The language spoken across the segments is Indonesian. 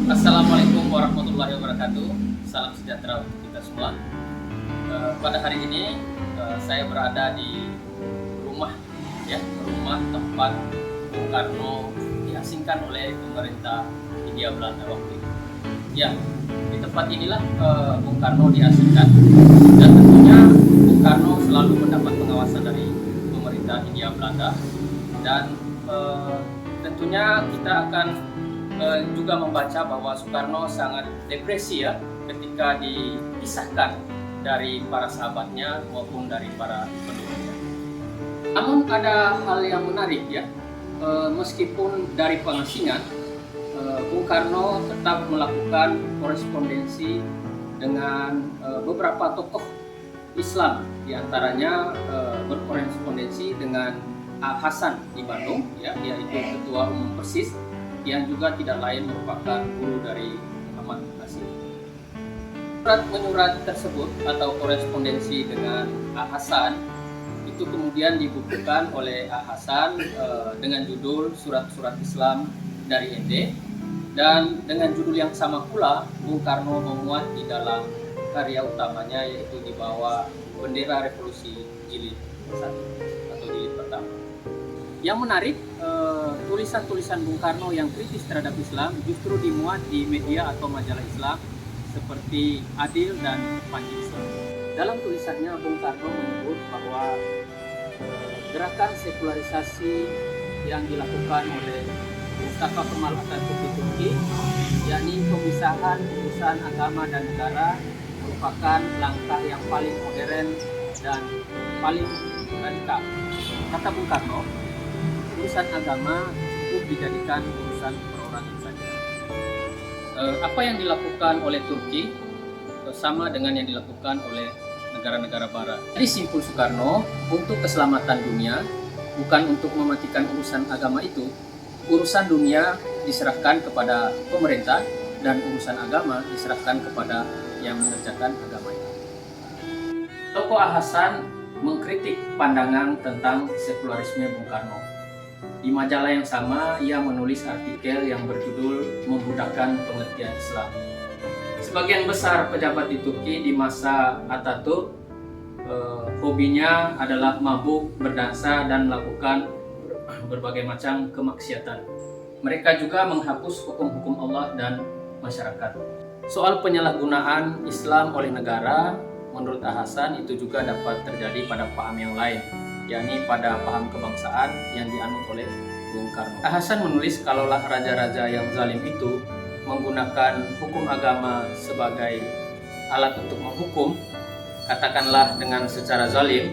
Assalamualaikum warahmatullahi wabarakatuh. Salam sejahtera untuk kita semua. Pada hari ini saya berada di rumah, rumah tempat Bung Karno diasingkan oleh pemerintah Hindia Belanda waktu itu. Ya, di tempat inilah Bung Karno diasingkan, dan tentunya Bung Karno selalu mendapat pengawasan dari pemerintah Hindia Belanda, dan tentunya kita akan juga membaca bahwa Soekarno sangat depresi ketika dipisahkan dari para sahabatnya maupun dari para pendukungnya. Namun ada hal yang menarik meskipun dari pengasingan, Bung Karno tetap melakukan korespondensi dengan beberapa tokoh Islam, diantaranya berkorespondensi dengan Hasan di Bandung, yaitu Ketua Umum Persis, yang juga tidak lain merupakan guru dari Muhammad Nasir. Surat-menyurat tersebut atau korespondensi dengan Hasan itu kemudian dibukukan oleh Hasan dengan judul Surat-Surat Islam dari ND, dan dengan judul yang sama pula Bung Karno memuat di dalam karya utamanya, yaitu di bawah Bendera Revolusi Jilid 1 atau jilid pertama. Yang menarik, tulisan-tulisan Bung Karno yang kritis terhadap Islam justru dimuat di media atau majalah Islam seperti Adil dan Panji Islam. Dalam tulisannya, Bung Karno menyebut bahwa gerakan sekularisasi yang dilakukan oleh Mustafa Kemal Atatürk di Turki, yakni pemisahan urusan agama dan negara, merupakan langkah yang paling modern dan paling radikal. Kata Bung Karno, urusan agama itu dijadikan urusan perorangan saja. Apa yang dilakukan oleh Turki sama dengan yang dilakukan oleh negara-negara Barat. Jadi simpul Soekarno, untuk keselamatan dunia, bukan untuk mematikan urusan agama itu, urusan dunia diserahkan kepada pemerintah dan urusan agama diserahkan kepada yang mengerjakan agama itu. Tokoh Hasan mengkritik pandangan tentang sekularisme Bung Karno. Di majalah yang sama, ia menulis artikel yang berjudul Membudakkan Pengertian Islam. Sebagian besar pejabat di Turki di masa Atatürk hobinya adalah mabuk, berdansa, dan melakukan berbagai macam kemaksiatan. Mereka juga menghapus hukum-hukum Allah dan masyarakat. Soal penyalahgunaan Islam oleh negara, menurut Hasan itu juga dapat terjadi pada paham yang lain, yakni pada paham kebangsaan yang dianut oleh Bung Karno. Hasan menulis kalaulah raja-raja yang zalim itu menggunakan hukum agama sebagai alat untuk menghukum, katakanlah dengan secara zalim,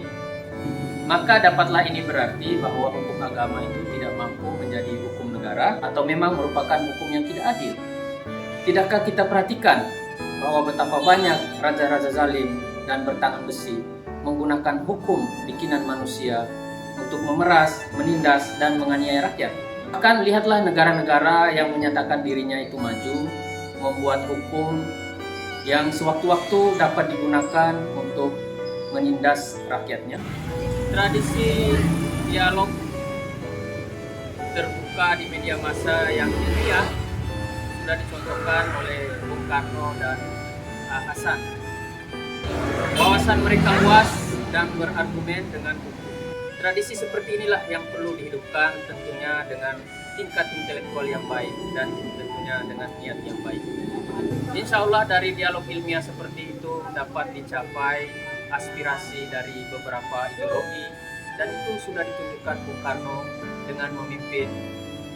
maka dapatlah ini berarti bahwa hukum agama itu tidak mampu menjadi hukum negara atau memang merupakan hukum yang tidak adil. Tidakkah kita perhatikan bahwa betapa banyak raja-raja zalim dan bertangan besi menggunakan hukum bikinan manusia untuk memeras, menindas, dan menganiaya rakyat? Bahkan lihatlah negara-negara yang menyatakan dirinya itu maju, membuat hukum yang sewaktu-waktu dapat digunakan untuk menindas rakyatnya. Tradisi dialog terbuka di media massa yang ilmiah sudah dicontohkan oleh Bung Karno dan Hasan. Wawasan mereka luas dan berargumen dengan hukum. Tradisi seperti inilah yang perlu dihidupkan, tentunya dengan tingkat intelektual yang baik dan tentunya dengan niat yang baik. Insya Allah dari dialog ilmiah seperti itu dapat dicapai aspirasi dari beberapa ideologi, dan itu sudah ditunjukkan Bung Karno dengan memimpin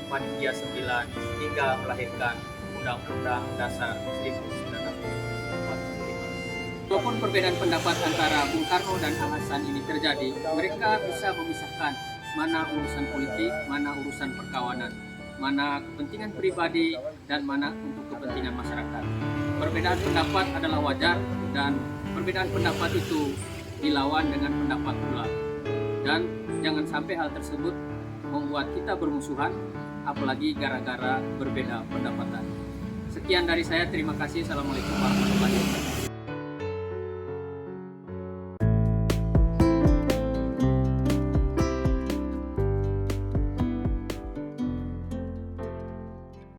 Panitia 9 hingga melahirkan Undang-Undang Dasar 1945. Walaupun perbedaan pendapat antara Bung Karno dan Hasan ini terjadi, mereka bisa memisahkan mana urusan politik, mana urusan perkawanan, mana kepentingan pribadi, dan mana untuk kepentingan masyarakat. Perbedaan pendapat adalah wajar, dan perbedaan pendapat itu dilawan dengan pendapat pula. Dan jangan sampai hal tersebut membuat kita bermusuhan, apalagi gara-gara berbeda pendapatan. Sekian dari saya, terima kasih. Assalamualaikum warahmatullahi wabarakatuh.